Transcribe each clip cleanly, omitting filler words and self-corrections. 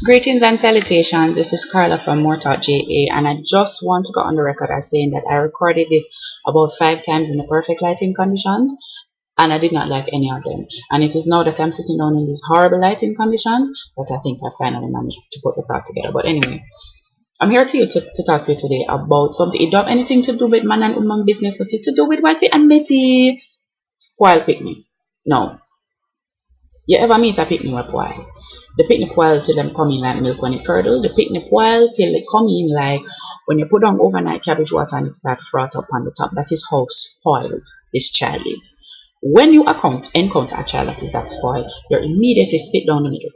Greetings and salutations. This is Carla from MooreTalkJa, and I just want to go on the record as saying that I recorded this about 5 times in the perfect lighting conditions, and I did not like any of them. And it is now that I'm sitting down in these horrible lighting conditions that I think I finally managed to put the thought together. But anyway, I'm here to talk to you today about something. It don't have anything to do with man and woman business, nothing to do with wifey and matey. Pwile Pickney. No. You ever meet a picnic with Pwile? The picnic Pwile till them come in like milk when it curdle. The picnic Pwile till they come in like when you put on overnight cabbage water and it start froth up on the top. That is how spoiled this child is. When you encounter a child that is that spoiled, you're immediately spit down the middle.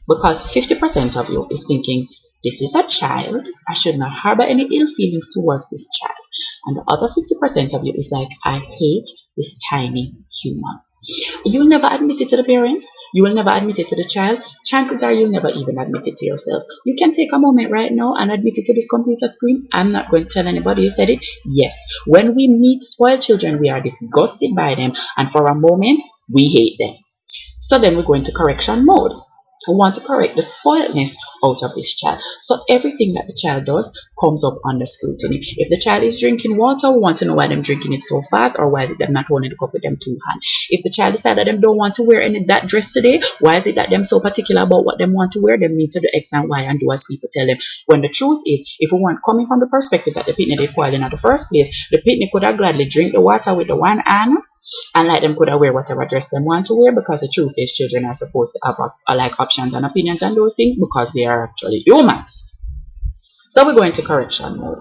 Because 50% of you is thinking, this is a child, I should not harbor any ill feelings towards this child. And the other 50% of you is like, I hate this tiny human. You'll never admit it to the parents. You will never admit it to the child. Chances are you'll never even admit it to yourself. You can take a moment right now and admit it to this computer screen. I'm not going to tell anybody you said it. Yes, when we meet spoiled children, we are disgusted by them, and for a moment, we hate them. So then we go into correction mode. We want to correct the spoiledness out of this child. So everything that the child does comes up under scrutiny. If the child is drinking water, we want to know why they're drinking it so fast, or why is it them not holding the cup with them two hands. If the child decides that them don't want to wear any that dress today, why is it that them so particular about what them want to wear? Them need to do X and Y and do as people tell them. When the truth is, if we weren't coming from the perspective that the picnic did spoil in the first place, the picnic could have gladly drink the water with the one hand and let them could wear whatever dress them want to wear, because the truth is children are supposed to have like options and opinions and those things because they are actually humans. So we're going to correction mode.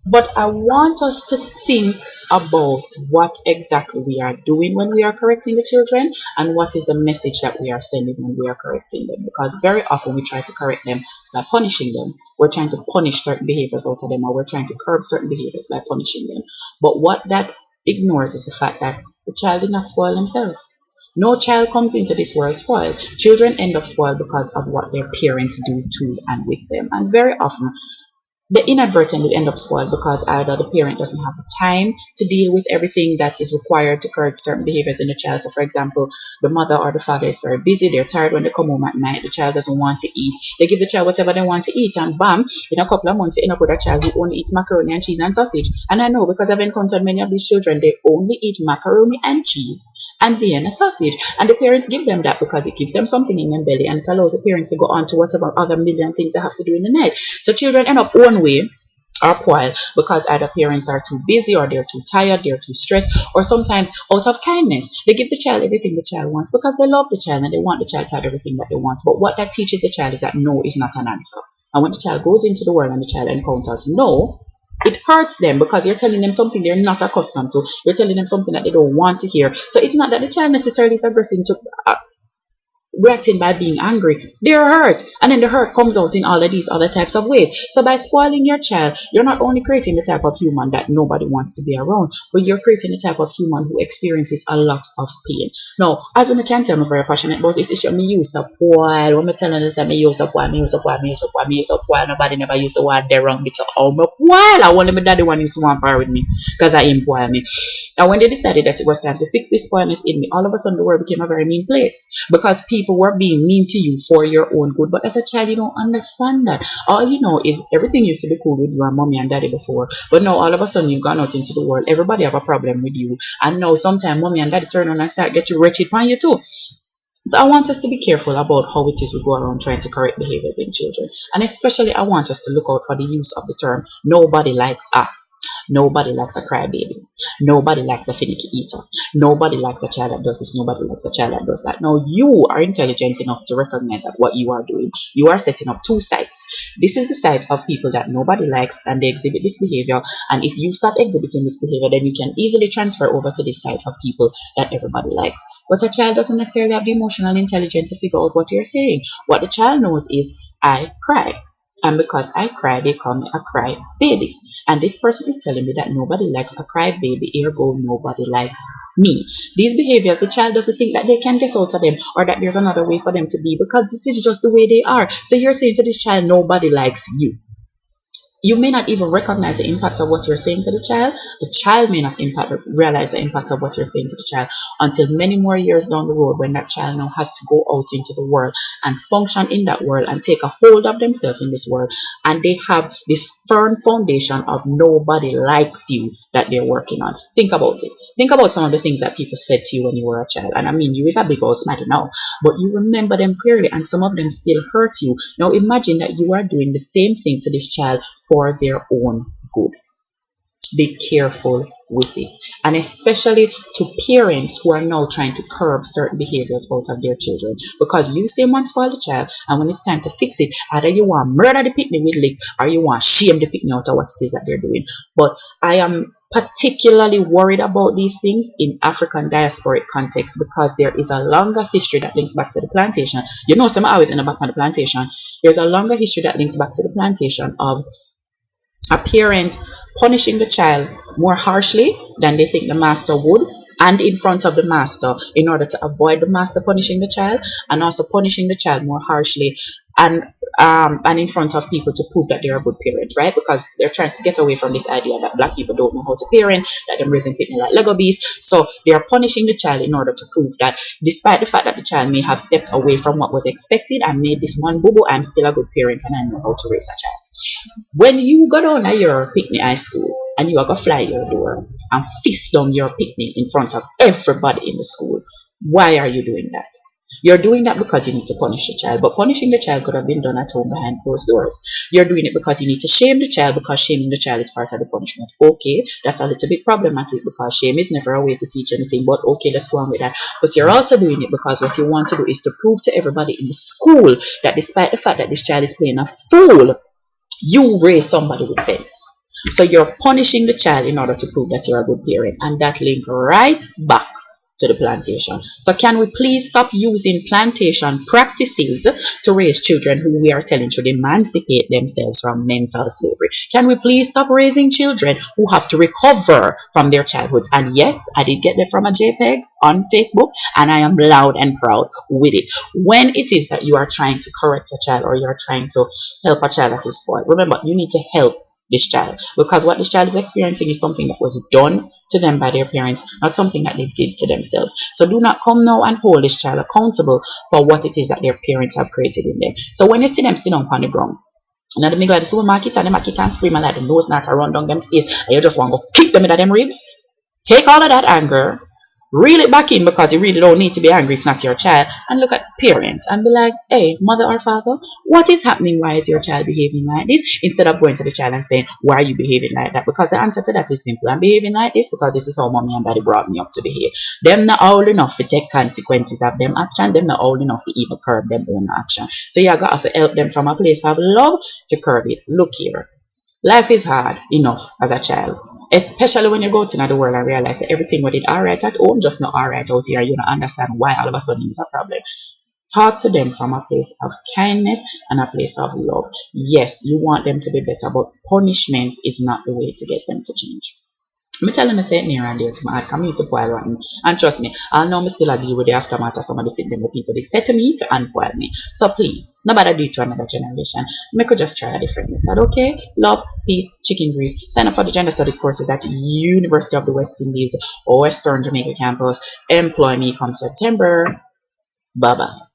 But I want us to think about what exactly we are doing when we are correcting the children, and what is the message that we are sending when we are correcting them. Because very often we try to correct them by punishing them. We're trying to punish certain behaviors out of them, or we're trying to curb certain behaviors by punishing them. But what that ignores is the fact that the child did not spoil himself. No child comes into this world spoiled. Children end up spoiled because of what their parents do to and with them. And very often they inadvertently end up spoiled because either the parent doesn't have the time to deal with everything that is required to correct certain behaviors in the child. So, for example, the mother or the father is very busy, they're tired when they come home at night, the child doesn't want to eat. They give the child whatever they want to eat, and bam, in a couple of months, you end up with a child who only eats macaroni and cheese and sausage. And I know because I've encountered many of these children, they only eat macaroni and cheese and Vienna sausage. And the parents give them that because it gives them something in their belly, and it allows the parents to go on to whatever other million things they have to do in the night. So children end up one way or spoiled because either parents are too busy, or they're too tired, they're too stressed, or sometimes out of kindness they give the child everything the child wants because they love the child and they want the child to have everything that they want. But what that teaches the child is that no is not an answer. And when the child goes into the world and the child encounters no, it hurts them because you're telling them something they're not accustomed to. You're telling them something that they don't want to hear. So it's not that the child necessarily is aggressive to reacting by being angry. They're hurt, and then the hurt comes out in all of these other types of ways. So by spoiling your child, you're not only creating the type of human that nobody wants to be around, but you're creating the type of human who experiences a lot of pain. Now, as you can tell, I'm very passionate about this issue. Me use a while. When I'm telling this, I use a while, me use a while, me use a while, me use a while. Nobody never used the word there wrong. Bitch, oh my while. I want my daddy one used to want far with me because I spoil me. And when they decided that it was time to fix this spoilness in me, all of a sudden the world became a very mean place because people were being mean to you for your own good. But as a child, you don't understand that. All you know is everything used to be cool with your mommy and daddy before, but now all of a sudden you've gone out into the world, everybody have a problem with you, and now sometimes mommy and daddy turn on and start get you wretched upon you too. So I want us to be careful about how it is we go around trying to correct behaviors in children, and especially I want us to look out for the use of the term nobody likes a. Nobody likes a crybaby. Nobody likes a finicky eater. Nobody likes a child that does this. Nobody likes a child that does that. Now, you are intelligent enough to recognize that what you are doing, you are setting up two sites. This is the site of people that nobody likes and they exhibit this behavior. And if you stop exhibiting this behavior, then you can easily transfer over to this site of people that everybody likes. But a child doesn't necessarily have the emotional intelligence to figure out what you're saying. What the child knows is, I cry. And because I cry, they call me a cry baby. And this person is telling me that nobody likes a cry baby, ergo nobody likes me. These behaviors, the child doesn't think that they can get out of them, or that there's another way for them to be, because this is just the way they are. So you're saying to this child, nobody likes you. You may not even recognize the impact of what you're saying to the child. The child may not realize the impact of what you're saying to the child until many more years down the road, when that child now has to go out into the world and function in that world and take a hold of themselves in this world. And they have this firm foundation of nobody likes you that they're working on. Think about it. Think about some of the things that people said to you when you were a child. And I mean, you is a big old smarty now, but you remember them clearly, and some of them still hurt you. Now imagine that you are doing the same thing to this child for their own good. Be careful with it, and especially to parents who are now trying to curb certain behaviors out of their children, because you say once spoil the child, and when it's time to fix it, either you want murder the picnic with lick, or you want shame the picnic out of what it is that they're doing. But I am particularly worried about these things in African diasporic context, because there is a longer history that links back to the plantation. You know, some are always in the back of the plantation. There's a longer history that links back to the plantation of a parent punishing the child more harshly than they think the master would, and in front of the master, in order to avoid the master punishing the child, and also punishing the child more harshly and in front of people to prove that they're a good parent, right? Because they're trying to get away from this idea that black people don't know how to parent, that they're raising people like Lego beasts. So they are punishing the child in order to prove that, despite the fact that the child may have stepped away from what was expected and made this one boo boo, I'm still a good parent and I know how to raise a child. When you go down at your picnic high school and you are going to fly your door and fist down your picnic in front of everybody in the school, why are you doing that? You're doing that because you need to punish the child, but punishing the child could have been done at home behind closed doors. You're doing it because you need to shame the child, because shaming the child is part of the punishment. Okay, that's a little bit problematic, because shame is never a way to teach anything, but okay, let's go on with that. But you're also doing it because what you want to do is to prove to everybody in the school that despite the fact that this child is playing a fool, you raise somebody with sense. So you're punishing the child in order to prove that you're a good parent, and that link right back to the plantation. So can we please stop using plantation practices to raise children who we are telling should emancipate themselves from mental slavery? Can we please stop raising children who have to recover from their childhood? And yes, I did get that from a JPEG on Facebook, and I am loud and proud with it. When it is that you are trying to correct a child, or you're trying to help a child that is spoiled, remember, you need to help this child, because what this child is experiencing is something that was done to them by their parents, not something that they did to themselves. So do not come now and hold this child accountable for what it is that their parents have created in them. So when you see them sit down on the ground, and in the middle of the supermarket, and them a kick and scream and like the nose not to run down them face, and you just want to go kick them in them ribs, take all of that anger, reel it back in, because you really don't need to be angry, it's not your child, and look at parent and be like, hey, mother or father, what is happening? Why is your child behaving like this? Instead of going to the child and saying, why are you behaving like that? Because the answer to that is simple. I'm behaving like this because this is how mommy and daddy brought me up to behave. Them not old enough to take consequences of them action. Them not old enough to even curb them own action. So you got to help them from a place of love to curb it. Look here, life is hard enough as a child, especially when you go out in the world and realize that everything we did alright at home just not alright out here. You don't understand why all of a sudden it's a problem. Talk to them from a place of kindness and a place of love. Yes, you want them to be better, but punishment is not the way to get them to change. Me tell them I say it near and dear to my heart, come used to Pwile rotten. And trust me, I know me still deal with the aftermath of some of the things them the people they said to me to unpwile me. So please, nobody do it to another generation. Me could just try a different method, okay? Love, peace, chicken grease. Sign up for the gender studies courses at University of the West Indies or Western Jamaica campus. Employ me come September. Bye bye.